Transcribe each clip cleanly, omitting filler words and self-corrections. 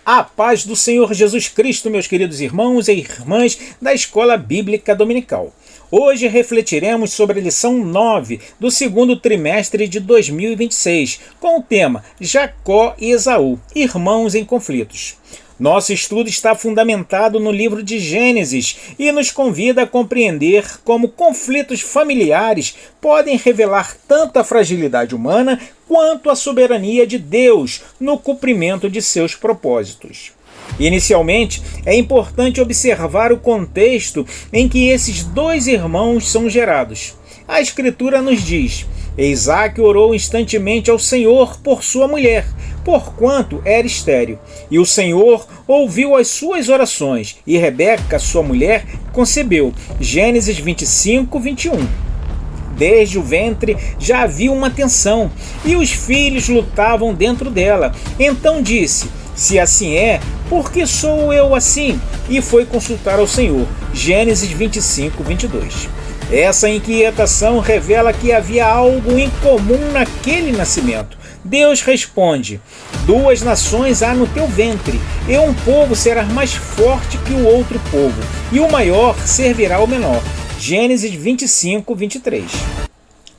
A paz do Senhor Jesus Cristo, meus queridos irmãos e irmãs da Escola Bíblica Dominical. Hoje refletiremos sobre a lição 9 do segundo trimestre de 2026, com o tema Jacó e Esaú, irmãos em conflitos. Nosso estudo está fundamentado no livro de Gênesis e nos convida a compreender como conflitos familiares podem revelar tanto a fragilidade humana quanto a soberania de Deus no cumprimento de seus propósitos. Inicialmente, é importante observar o contexto em que esses dois irmãos são gerados. A Escritura nos diz: Isaac orou instantemente ao Senhor por sua mulher, porquanto era estéril. E o Senhor ouviu as suas orações, e Rebeca, sua mulher, concebeu. Gênesis 25, 21. Desde o ventre já havia uma tensão, e os filhos lutavam dentro dela. Então disse: se assim é, por que sou eu assim? E foi consultar ao Senhor. Gênesis 25, 22. Essa inquietação revela que havia algo incomum naquele nascimento. Deus responde: 2 nações há no teu ventre, e um povo será mais forte que o outro povo, e o maior servirá ao menor. Gênesis 25, 23.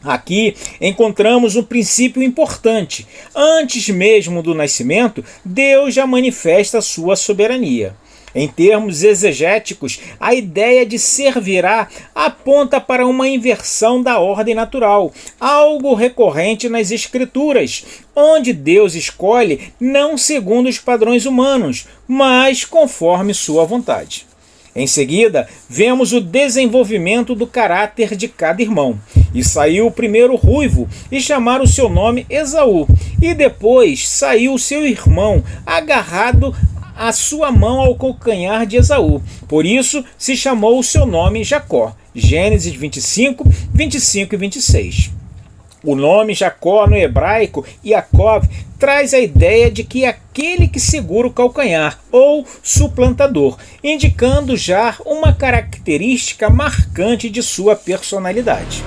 Aqui encontramos um princípio importante. Antes mesmo do nascimento, Deus já manifesta sua soberania. Em termos exegéticos, a ideia de servirá aponta para uma inversão da ordem natural, algo recorrente nas Escrituras, onde Deus escolhe não segundo os padrões humanos, mas conforme sua vontade. Em seguida, vemos o desenvolvimento do caráter de cada irmão. E saiu o primeiro ruivo, e chamaram o seu nome Esaú. E depois saiu o seu irmão, agarrado a sua mão ao calcanhar de Esaú. Por isso se chamou o seu nome Jacó. Gênesis 25, 25 e 26. O nome Jacó no hebraico, Yaakov, traz a ideia de que aquele que segura o calcanhar, ou suplantador, indicando já uma característica marcante de sua personalidade.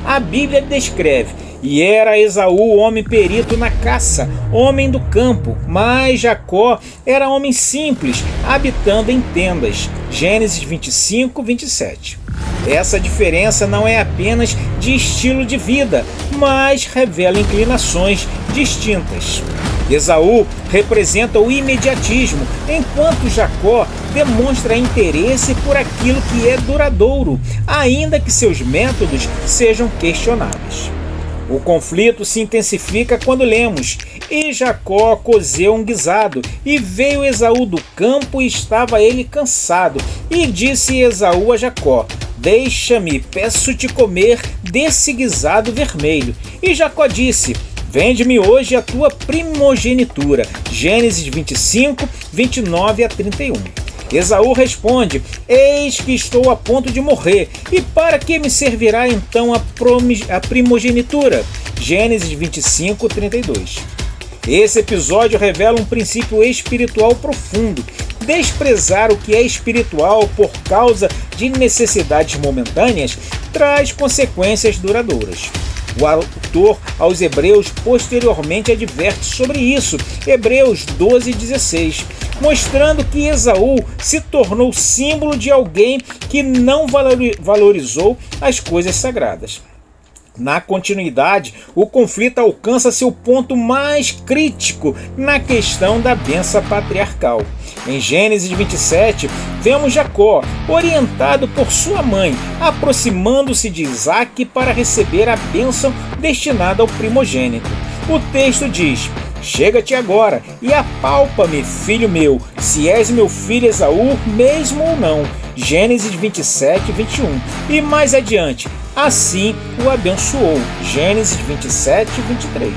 A Bíblia descreve: e era Esaú homem perito na caça, homem do campo, mas Jacó era homem simples, habitando em tendas. Gênesis 25, 27. Essa diferença não é apenas de estilo de vida, mas revela inclinações distintas. Esaú representa o imediatismo, enquanto Jacó demonstra interesse por aquilo que é duradouro, ainda que seus métodos sejam questionáveis. O conflito se intensifica quando lemos: e Jacó cozeu um guisado, e veio Esaú do campo, e estava ele cansado. E disse Esaú a Jacó: deixa-me, peço-te comer desse guisado vermelho. E Jacó disse: vende-me hoje a tua primogenitura. Gênesis 25, 29 a 31. Esaú responde: eis que estou a ponto de morrer, e para que me servirá então a primogenitura? Gênesis 25, 32. Esse episódio revela um princípio espiritual profundo. Desprezar o que é espiritual por causa de necessidades momentâneas traz consequências duradouras. O autor aos Hebreus posteriormente adverte sobre isso, Hebreus 12:16, mostrando que Esaú se tornou símbolo de alguém que não valorizou as coisas sagradas. Na continuidade, o conflito alcança seu ponto mais crítico na questão da bênção patriarcal. Em Gênesis 27, vemos Jacó, orientado por sua mãe, aproximando-se de Isaac para receber a bênção destinada ao primogênito. O texto diz: chega-te agora e apalpa-me, filho meu, se és meu filho Esaú, mesmo ou não. Gênesis 27, 21. E mais adiante: assim o abençoou. Gênesis 27, 23.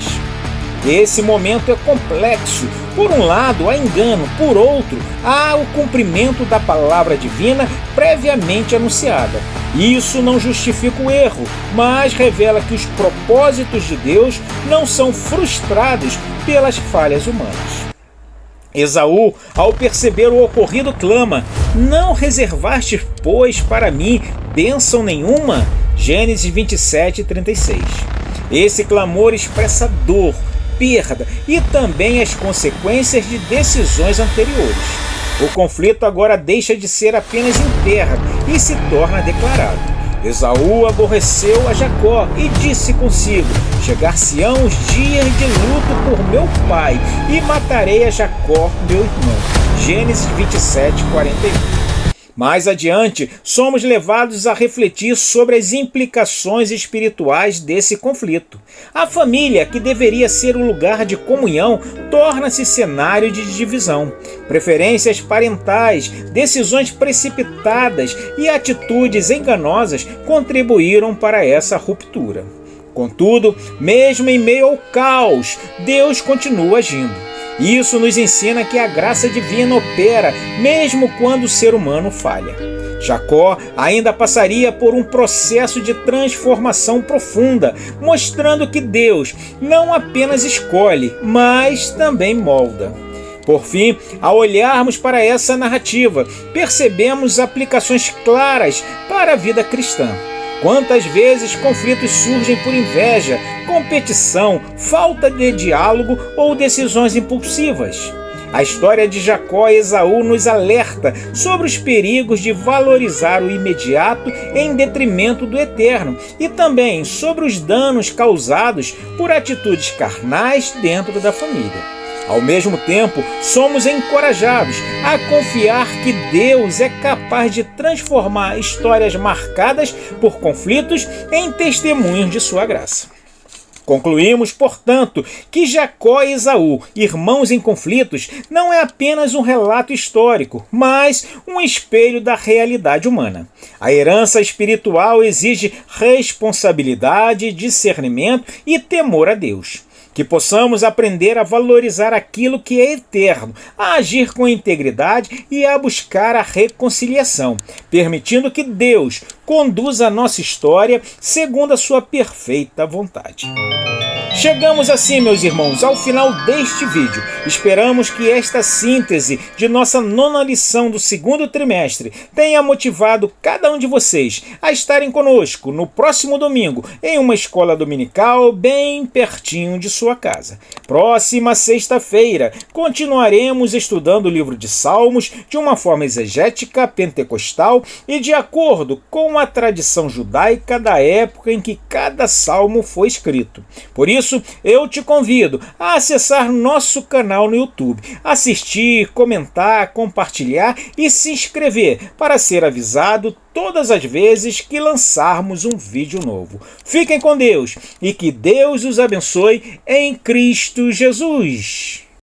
Esse momento é complexo. Por um lado, há engano. Por outro, há o cumprimento da palavra divina previamente anunciada. Isso não justifica o erro, mas revela que os propósitos de Deus não são frustrados pelas falhas humanas. Esaú, ao perceber o ocorrido, clama: não reservaste, pois, para mim bênção nenhuma? Gênesis 27, 36. Esse clamor expressa dor, perda e também as consequências de decisões anteriores. O conflito agora deixa de ser apenas interno e se torna declarado. Esaú aborreceu a Jacó e disse consigo: chegar-se-ão os dias de luto por meu pai, e matarei a Jacó, meu irmão. Gênesis 27, 41. Mais adiante, somos levados a refletir sobre as implicações espirituais desse conflito. A família, que deveria ser um lugar de comunhão, torna-se cenário de divisão. Preferências parentais, decisões precipitadas e atitudes enganosas contribuíram para essa ruptura. Contudo, mesmo em meio ao caos, Deus continua agindo. Isso nos ensina que a graça divina opera, mesmo quando o ser humano falha. Jacó ainda passaria por um processo de transformação profunda, mostrando que Deus não apenas escolhe, mas também molda. Por fim, ao olharmos para essa narrativa, percebemos aplicações claras para a vida cristã. Quantas vezes conflitos surgem por inveja, competição, falta de diálogo ou decisões impulsivas? A história de Jacó e Esaú nos alerta sobre os perigos de valorizar o imediato em detrimento do eterno e também sobre os danos causados por atitudes carnais dentro da família. Ao mesmo tempo, somos encorajados a confiar que Deus é capaz de transformar histórias marcadas por conflitos em testemunhos de sua graça. Concluímos, portanto, que Jacó e Esaú, irmãos em conflitos, não é apenas um relato histórico, mas um espelho da realidade humana. A herança espiritual exige responsabilidade, discernimento e temor a Deus. Que possamos aprender a valorizar aquilo que é eterno, a agir com integridade e a buscar a reconciliação, permitindo que Deus conduza a nossa história segundo a sua perfeita vontade. Chegamos assim, meus irmãos, ao final deste vídeo. Esperamos que esta síntese de nossa 9ª lição do 2º trimestre tenha motivado cada um de vocês a estarem conosco no próximo domingo em uma escola dominical bem pertinho de sua casa. Próxima sexta-feira, continuaremos estudando o livro de Salmos de uma forma exegética, pentecostal e de acordo com a tradição judaica da época em que cada salmo foi escrito. Por isso, eu te convido a acessar nosso canal no YouTube, assistir, comentar, compartilhar e se inscrever para ser avisado todas as vezes que lançarmos um vídeo novo. Fiquem com Deus e que Deus os abençoe em Cristo Jesus.